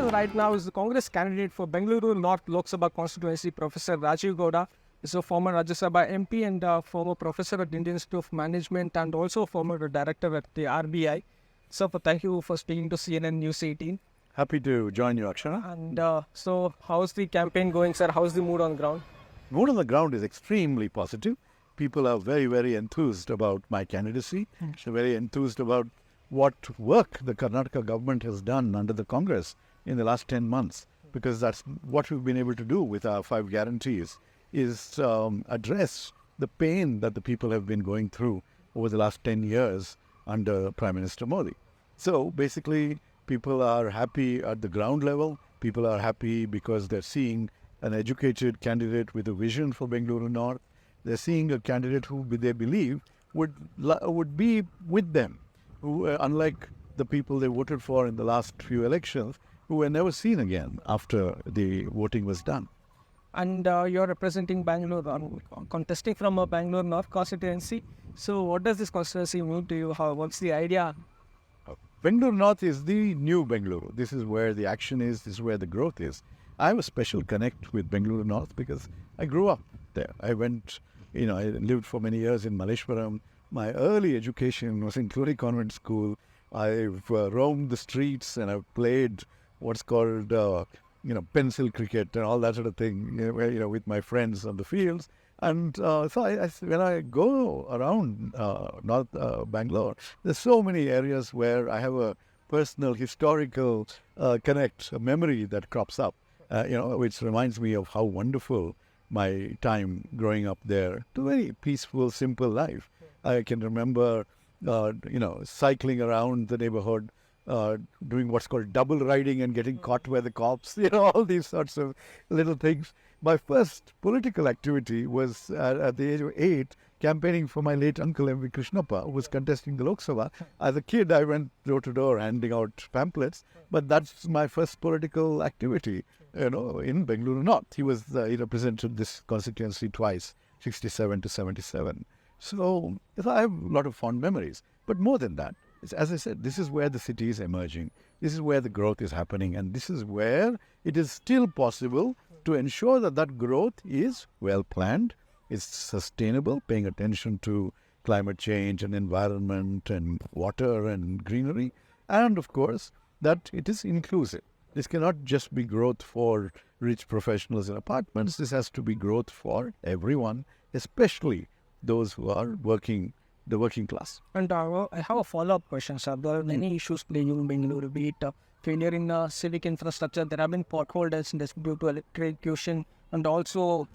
us right now is the Congress candidate for Bengaluru North Lok Sabha constituency, Professor Rajeev Gowda. Is a former Rajya Sabha MP and former professor at Indian Institute of Management and also former director at the RBI. So thank you for speaking to CNN News 18. Happy to join you, Akshara. And so how's the campaign going, sir? How's the mood on the ground? Mood on the ground is extremely positive. People are very, very enthused about my candidacy. They're very enthused about what work the Karnataka government has done under the Congress in the last 10 months, because that's what we've been able to do with our 5 guarantees, is address the pain that the people have been going through over the last 10 years under Prime Minister Modi. So basically, people are happy at the ground level. People are happy because they're seeing an educated candidate with a vision for Bengaluru North. They're seeing a candidate who they believe would be with them, who, unlike the people they voted for in the last few elections, who were never seen again after the voting was done. And you're representing Bangalore, contesting from a Bangalore North constituency. So what does this constituency mean to you? What's the idea? Bengaluru North is the new Bengaluru. This is where the action is. This is where the growth is. I have a special connect with Bengaluru North because I grew up there. I went, I lived for many years in Malleshwaram. My early education was in Glory Convent School. I've roamed the streets and I've played what's called, pencil cricket and all that sort of thing, with my friends on the fields. And so when I go around North Bangalore, there's so many areas where I have a personal historical connect, a memory that crops up, which reminds me of how wonderful my time growing up there. It's a very peaceful, simple life. I can remember, cycling around the neighborhood, doing what's called double riding and getting caught by the cops, all these sorts of little things. My first political activity was at the age of 8, campaigning for my late uncle MV Krishnappa, who was contesting the Lok Sabha. As a kid, I went door to door handing out pamphlets, but that's my first political activity, in Bengaluru North. He represented this constituency twice, 67 to 77. So I have a lot of fond memories. But more than that, as I said, this is where the city is emerging. This is where the growth is happening. And this is where it is still possible to ensure that growth is well planned, is sustainable, paying attention to climate change and environment and water and greenery. And of course, that it is inclusive. This cannot just be growth for rich professionals in apartments. This has to be growth for everyone, especially those who are the working class. And I have a follow-up question, sir. There are many issues playing in Bengaluru, be it failure in civic infrastructure. There have been potholes due to electrocution, and also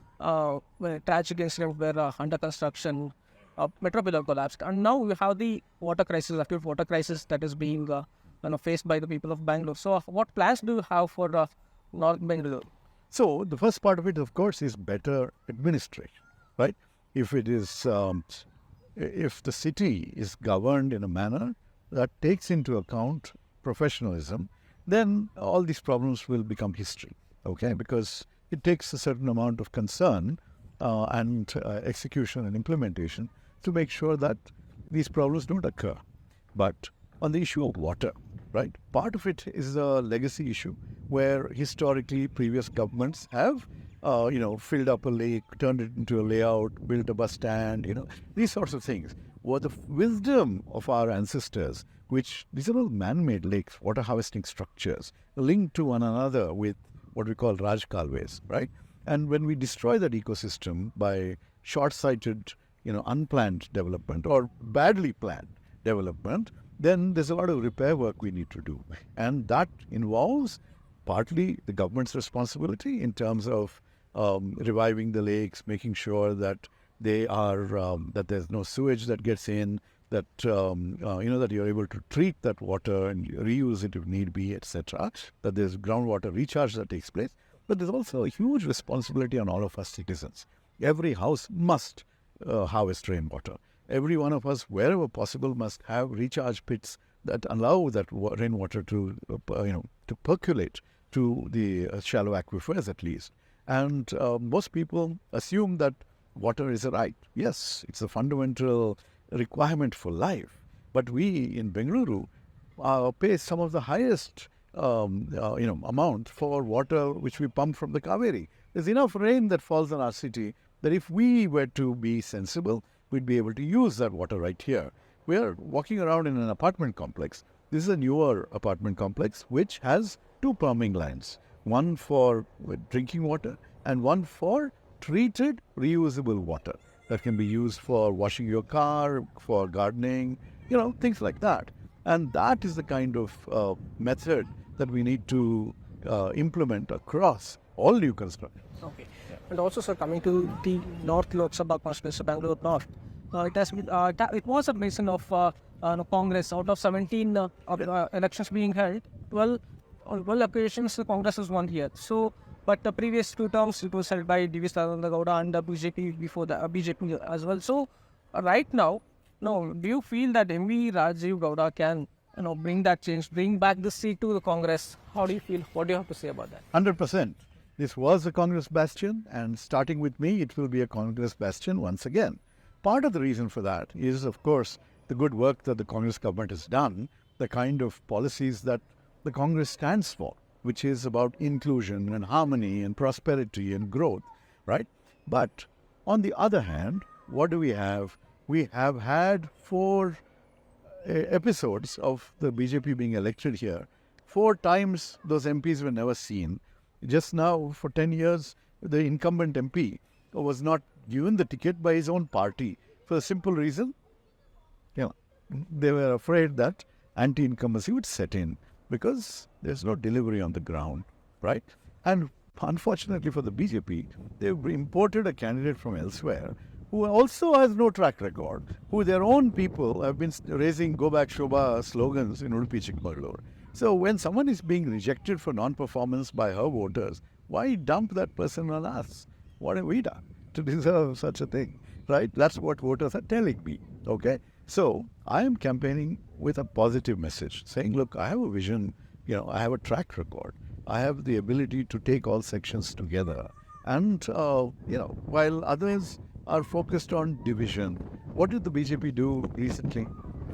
tragic incident where under construction, metro pillar collapsed. And now we have the water crisis, acute water crisis that is being faced by the people of Bangalore. So what plans do you have for North Bengaluru? So the first part of it, of course, is better administration, right? If it is, if the city is governed in a manner that takes into account professionalism, then all these problems will become history, okay? Because it takes a certain amount of concern and execution and implementation to make sure that these problems don't occur. But on the issue of water, right? Part of it is a legacy issue where historically previous governments have filled up a lake, turned it into a layout, built a bus stand, these sorts of things were the wisdom of our ancestors, which these are all man-made lakes, water harvesting structures, linked to one another with what we call Raj Kalves, right? And when we destroy that ecosystem by short-sighted, unplanned development or badly planned development, then there's a lot of repair work we need to do. And that involves partly the government's responsibility in terms of reviving the lakes, making sure that they are that there's no sewage that gets in, that that you're able to treat that water and reuse it if need be, etc. That there's groundwater recharge that takes place. But there's also a huge responsibility on all of us citizens. Every house must harvest rainwater. Every one of us, wherever possible, must have recharge pits that allow that rainwater to percolate to the shallow aquifers at least. And most people assume that water is a right. Yes, it's a fundamental requirement for life. But we in Bengaluru pay some of the highest amount for water which we pump from the Kaveri. There's enough rain that falls on our city that if we were to be sensible, we'd be able to use that water right here. We are walking around in an apartment complex. This is a newer apartment complex which has two plumbing lines, one for drinking water and one for treated reusable water that can be used for washing your car, for gardening, things like that. And that is the kind of method that we need to implement across all new construction. Okay. And also, sir, coming to the North Lok Sabha constituency, Bangalore North, it was a basin of Congress. Out of 17 elections being held, 12 occasions the Congress has won here. So, but the previous 2 terms it was held by MV Rajeev Gowda and the BJP before the BJP as well. So, right now, do you feel that MV Rajeev Gowda can bring that change, bring back the seat to the Congress? How do you feel? What do you have to say about that? 100%. This was a Congress bastion, and starting with me, it will be a Congress bastion once again. Part of the reason for that is, of course, the good work that the Congress government has done, the kind of policies that the Congress stands for, which is about inclusion and harmony and prosperity and growth, right? But on the other hand, what do we have? We have had 4 episodes of the BJP being elected here. 4 times those MPs were never seen. Just now, for 10 years, the incumbent MP was not given the ticket by his own party for the simple reason, they were afraid that anti-incumbency would set in because there's no delivery on the ground, right? And unfortunately for the BJP, they've imported a candidate from elsewhere who also has no track record, who their own people have been raising Go Back Shobha slogans in Udupi Chikmagalur. So when someone is being rejected for non-performance by her voters, why dump that person on us? What have we done to deserve such a thing, right? That's what voters are telling me, okay? So I am campaigning with a positive message, saying, look, I have a vision, I have a track record. I have the ability to take all sections together. And, while others are focused on division, what did the BJP do recently?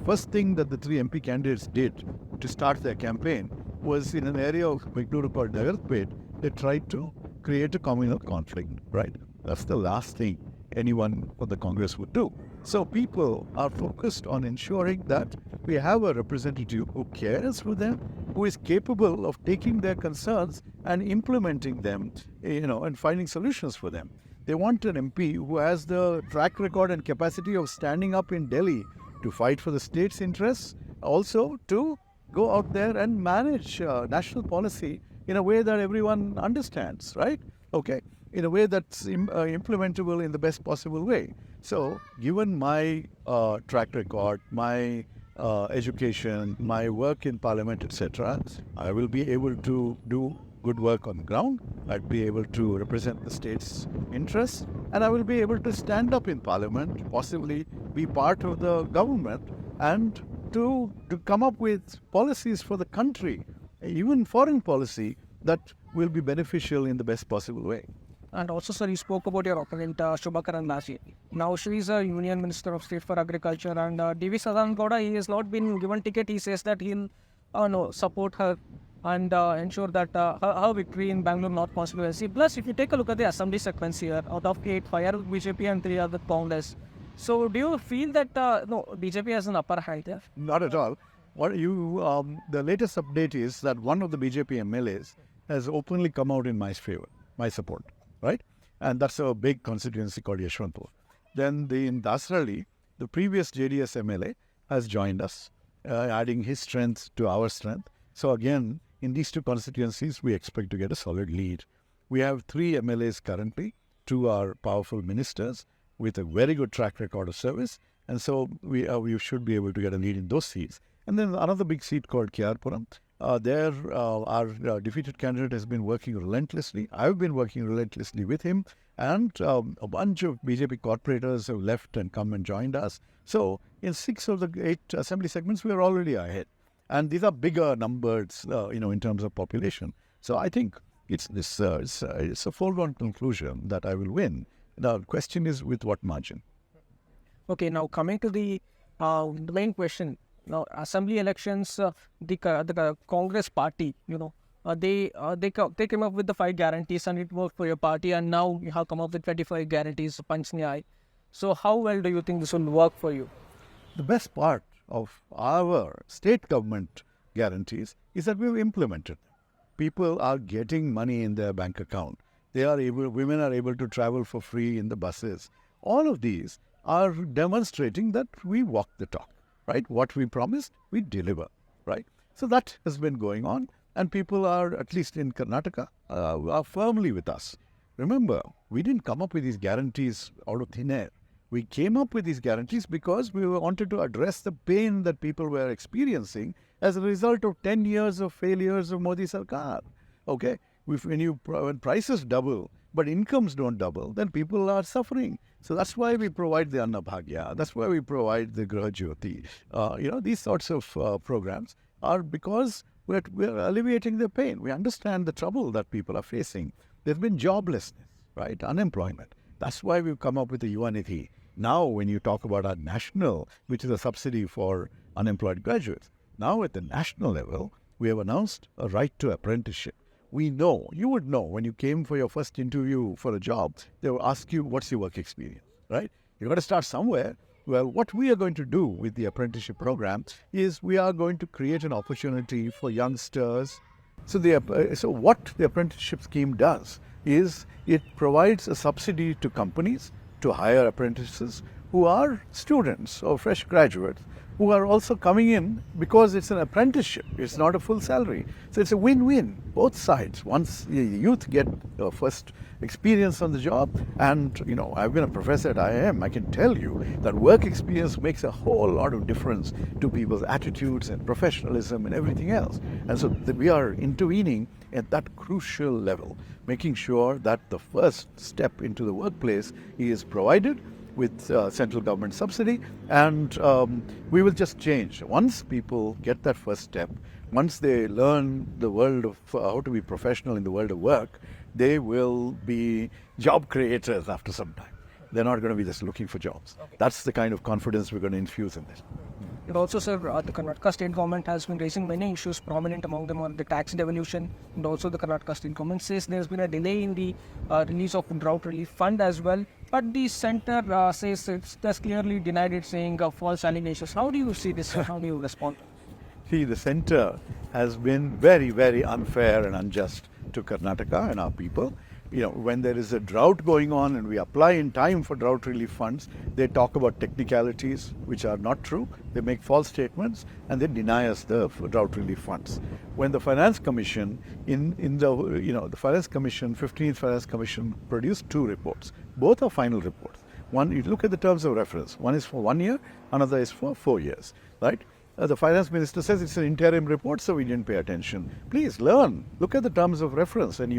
First thing that the 3 MP candidates did to start their campaign was in an area of Bengaluru called Nagarpet, they tried to create a communal conflict, right? That's the last thing anyone from the Congress would do. So people are focused on ensuring that we have a representative who cares for them, who is capable of taking their concerns and implementing them, and finding solutions for them. They want an MP who has the track record and capacity of standing up in Delhi to fight for the state's interests, also to go out there and manage national policy in a way that everyone understands, right? Okay, in a way that's implementable in the best possible way. So, given my track record, my education, my work in parliament, etc., I will be able to do good work on the ground. I'd be able to represent the state's interests, and I will be able to stand up in parliament, possibly be part of the government, and to come up with policies for the country, even foreign policy, that will be beneficial in the best possible way. And also, sir, you spoke about your opponent, Shobha Karandaje. Now, she is a Union Minister of State for Agriculture, and DV Sadanand Gowda, he has not been given ticket. He says that he'll support her and ensure that her victory in Bangalore North constituency. Plus, if you take a look at the assembly sequence here, out of 8, 5 are BJP and 3 are the Congress. So, do you feel that BJP has an upper hand there? Not at all. The latest update is that one of the BJP MLAs has openly come out in my favor, my support, right? And that's a big constituency called Yeshwantpur. Then in Dasrali, the previous JDS MLA has joined us, adding his strength to our strength. So again, in these 2 constituencies, we expect to get a solid lead. We have 3 MLAs currently. 2 are powerful ministers with a very good track record of service. And so we should be able to get a lead in those seats. And then another big seat called Kyarpuram. There, our defeated candidate has been working relentlessly. I've been working relentlessly with him. And a bunch of BJP corporators have left and come and joined us. So in 6 of the 8 assembly segments, we are already ahead. And these are bigger numbers, in terms of population. So I think it's a foregone conclusion that I will win. The question is with what margin? Okay, now coming to the main question. Now, assembly elections, the Congress party, they came up with the 5 guarantees and it worked for your party, and now you have come up with 25 guarantees, punch in the eye. So, how well do you think this will work for you? The best part of our state government guarantees is that we've implemented them. People are getting money in their bank account. Women are able to travel for free in the buses. All of these are demonstrating that we walk the talk, right? What we promised, we deliver, right? So that has been going on, and people are, at least in Karnataka, are firmly with us. Remember, we didn't come up with these guarantees out of thin air. We came up with these guarantees because we wanted to address the pain that people were experiencing as a result of 10 years of failures of Modi Sarkar. Okay? When prices double, but incomes don't double, then people are suffering. So that's why we provide the Annabhagya. That's why we provide the Graha Jyoti. These sorts of programs are because we're alleviating their pain. We understand the trouble that people are facing. There's been joblessness, right? Unemployment. That's why we've come up with the Yuvanidhi. Now, when you talk about our national, which is a subsidy for unemployed graduates, now at the national level, we have announced a right to apprenticeship. We know, you would know, when you came for your first interview for a job, they will ask you, what's your work experience, right? You've got to start somewhere. Well, what we are going to do with the apprenticeship program is we are going to create an opportunity for youngsters. So what the apprenticeship scheme does is it provides a subsidy to companies to hire apprentices who are students or fresh graduates who are also coming in because it's an apprenticeship. It's not a full salary. So it's a win-win, both sides. Once the youth get first experience on the job, and I've been a professor at IIM, I can tell you that work experience makes a whole lot of difference to people's attitudes and professionalism and everything else. And so we are intervening at that crucial level, making sure that the first step into the workplace is provided with central government subsidy, and we will just change. Once people get that first step, once they learn the world of how to be professional in the world of work, they will be job creators after some time. They're not going to be just looking for jobs. Okay. That's the kind of confidence we're going to infuse in this. And also, sir, the Karnataka state government has been raising many issues. Prominent among them are the tax devolution, and also the Karnataka state government says there's been a delay in the release of drought relief fund as well. But the center says that's clearly denied it, saying false allegations. How do you see this? How do you respond? See, the center has been very, very unfair and unjust to Karnataka and our people. When there is a drought going on and we apply in time for drought relief funds, they talk about technicalities which are not true. They make false statements and they deny us the drought relief funds. When the Finance Commission, the Finance Commission, 15th Finance Commission produced 2 reports. Both are final reports. One, you look at the terms of reference. One is for 1 year, another is for 4 years, right? The finance minister says it's an interim report, so we didn't pay attention. Please learn, look at the terms of reference, and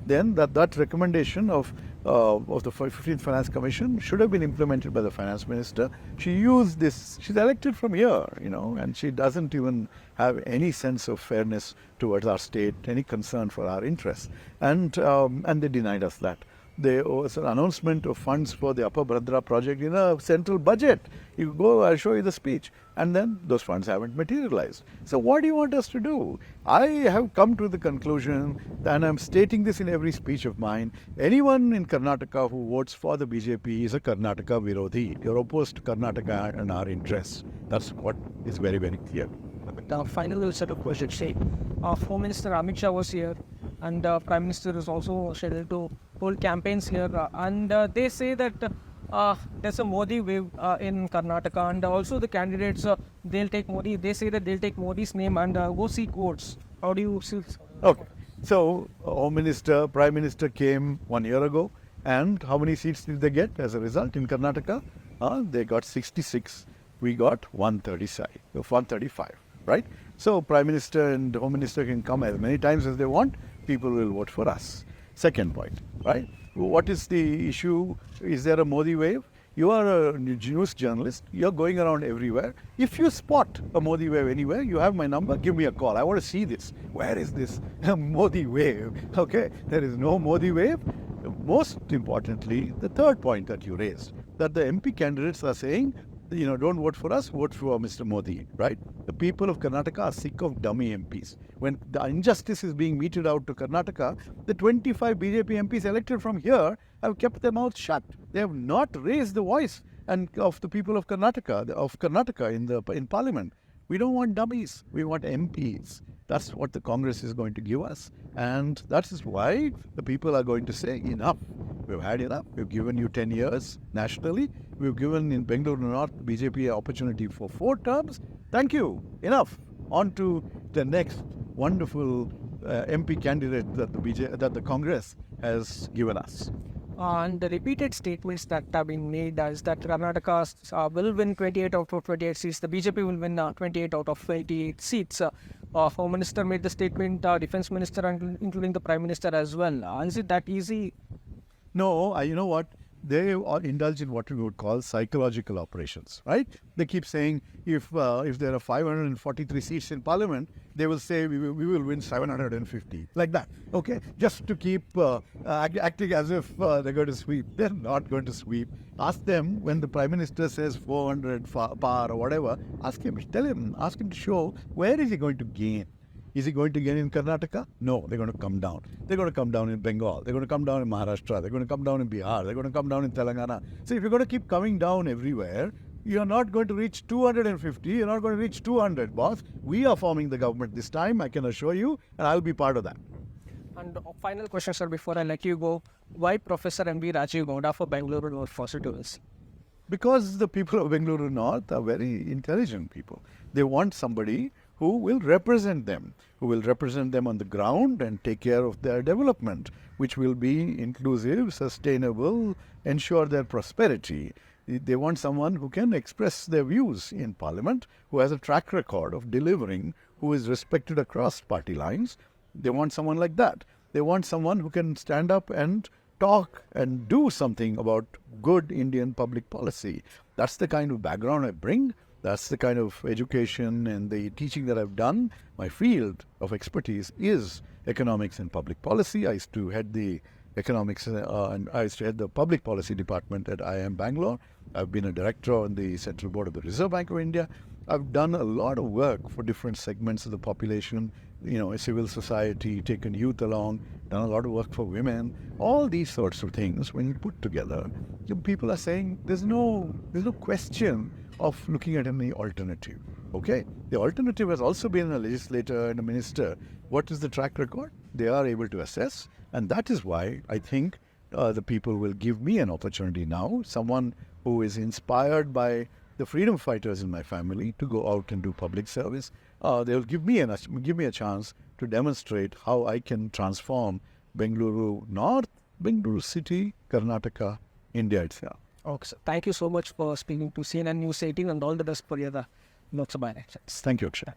then that recommendation of the 15th Finance Commission should have been implemented by the finance minister. She used this. She's elected from here, and she doesn't even have any sense of fairness towards our state, any concern for our interests, and they denied us that. There was an announcement of funds for the Upper Bhadra project in a central budget. You go, I'll show you the speech. And then those funds haven't materialized. So what do you want us to do? I have come to the conclusion, and I'm stating this in every speech of mine, anyone in Karnataka who votes for the BJP is a Karnataka Virodhi. You're opposed to Karnataka and our interests. That's what is very, very clear. The final set of questions. Home Minister Amit Shah was here, and Prime Minister is also scheduled to hold campaigns here, and they say that there's a Modi wave in Karnataka, and also the candidates they'll take Modi. They say that they'll take Modi's name and go seek votes. How do you see this? Okay, so Home Minister, Prime Minister came 1 year ago, and how many seats did they get as a result in Karnataka? They got 66. We got 135, right? So Prime Minister and Home Minister can come as many times as they want. People will vote for us. Second point, right? What is the issue? Is there a Modi wave? You are a news journalist. You're going around everywhere. If you spot a Modi wave anywhere, you have my number. Give me a call. I want to see this. Where is this Modi wave? Okay, there is no Modi wave. Most importantly, the third point that you raised, that the MP candidates are saying don't vote for us, vote for Mr. Modi, right? The people of Karnataka are sick of dummy MPs. When the injustice is being meted out to Karnataka, the 25 BJP MPs elected from here have kept their mouths shut. They have not raised the voice of the people of Karnataka in Parliament. We don't want dummies. We want MPs. That's what the Congress is going to give us. And that is why the people are going to say, enough. We've had enough. We've given you 10 years nationally. We've given in Bengaluru North BJP an opportunity for 4 terms. Thank you. Enough. On to the next wonderful MP candidate that the Congress has given us. And the repeated statements that have been made is that Karnataka will win 28 out of 28 seats. The BJP will win 28 out of 28 seats. Home Minister made the statement, Defense Minister, including the Prime Minister as well. Is it that easy? No, you know what? They are indulge in what we would call psychological operations, right? They keep saying if there are 543 seats in Parliament, they will say we will win 750, like that. Okay, just to keep acting as if they're going to sweep. They're not going to sweep. Ask them when the Prime Minister says 400 par or whatever. Ask him to show where is he going to gain. Is he going to gain in Karnataka? No, they're going to come down. They're going to come down in Bengal. They're going to come down in Maharashtra. They're going to come down in Bihar. They're going to come down in Telangana. So if you're going to keep coming down everywhere, you're not going to reach 250. You're not going to reach 200, boss. We are forming the government this time, I can assure you, and I'll be part of that. And final question, sir, before I let you go. Why Professor MV Rajeev Gowda for Bangalore North Positives? Because the people of Bengaluru North are very intelligent people. They want somebody who will represent them, on the ground and take care of their development, which will be inclusive, sustainable, ensure their prosperity. They want someone who can express their views in Parliament, who has a track record of delivering, who is respected across party lines. They want someone like that. They want someone who can stand up and talk and do something about good Indian public policy. That's the kind of background I bring. That's the kind of education and the teaching that I've done. My field of expertise is economics and public policy. I used to head the economics and I used to head the public policy department at IIM Bangalore. I've been a director on the Central Board of the Reserve Bank of India. I've done a lot of work for different segments of the population, civil society, taken youth along, done a lot of work for women. All these sorts of things, when you put together, people are saying there's no question of looking at any alternative. Okay? The alternative has also been a legislator and a minister. What is the track record? They are able to assess, and that is why I think the people will give me an opportunity now, someone who is inspired by the freedom fighters in my family to go out and do public service. They'll give me a chance to demonstrate how I can transform Bengaluru North, Bengaluru City, Karnataka, India itself. Okay, sir. Thank you so much for speaking to CNN News 18 and all the best for your Lok Sabha elections. Thank you, Akshay.